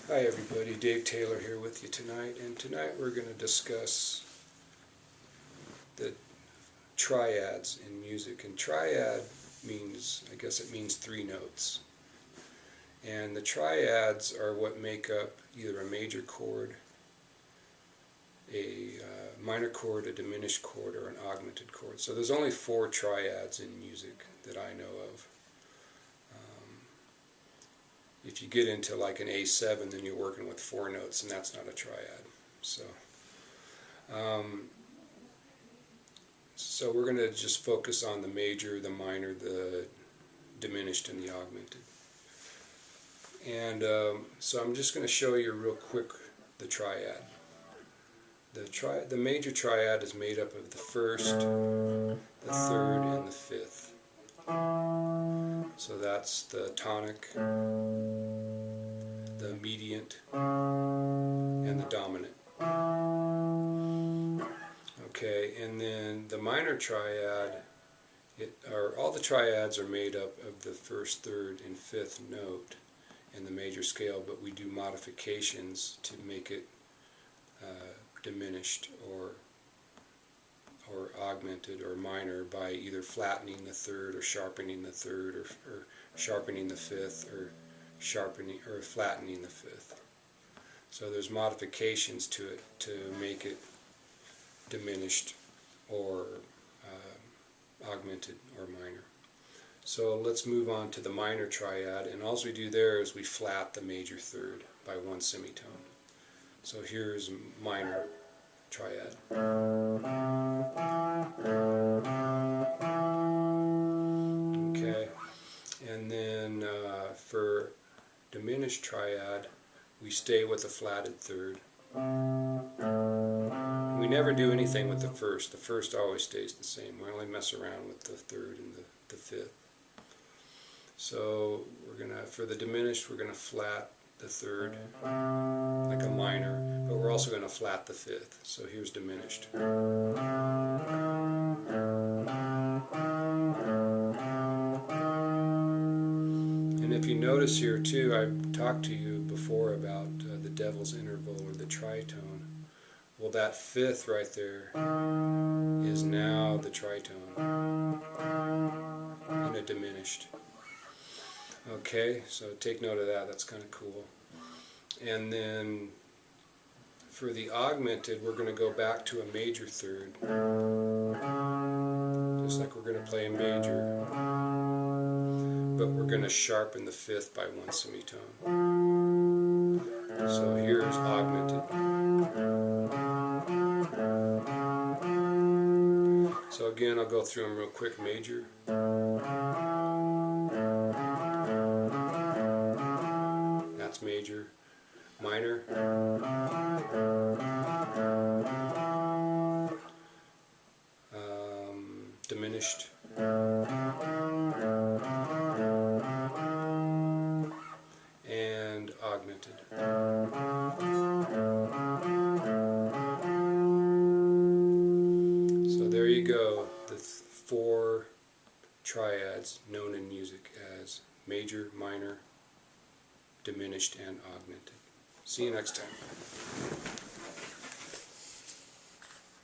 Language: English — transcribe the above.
Hi everybody, Dave Taylor here with you tonight, and tonight we're going to discuss the triads in music. And triad means, I guess it means three notes. And the triads are what make up either a major chord, a minor chord, a diminished chord, or an augmented chord. So there's only four triads in music that I know of. If you get into like an A7, then you're working with four notes, and that's not a triad. So we're going to just focus on the major, the minor, the diminished, and the augmented. And so I'm just going to show you real quick the triad. The major triad is made up of the first, the third, and the fifth. So that's the tonic, the mediant, and the dominant. Okay, and then the minor triad, all the triads are made up of the first, third, and fifth note in the major scale, but we do modifications to make it diminished or augmented or minor by either flattening the third or sharpening the third, or sharpening the fifth, or sharpening or flattening the fifth. So there's modifications to it to make it diminished or augmented or minor. So let's move on to the minor triad, and all we do there is we flat the major third by one semitone. So here's minor triad. Okay, and then for diminished triad, we stay with the flatted third. We never do anything with the first. The first always stays the same. We only mess around with the third and the fifth. So for the diminished, we're gonna flat the third like a minor, but we're also going to flat the fifth. So here's diminished. And if you notice here too, I've talked to you before about the devil's interval or the tritone. Well, that fifth right there is now the tritone in a diminished. Okay, so take note of that, that's kind of cool. And then for the augmented, we're going to go back to a major third, just like we're going to play a major, but we're going to sharpen the fifth by one semitone. So here's augmented. So again, I'll go through them real quick. Major, that's major. Minor, diminished, and augmented. So there you go, the four triads known in music as major, minor, diminished, and augmented. See you next time.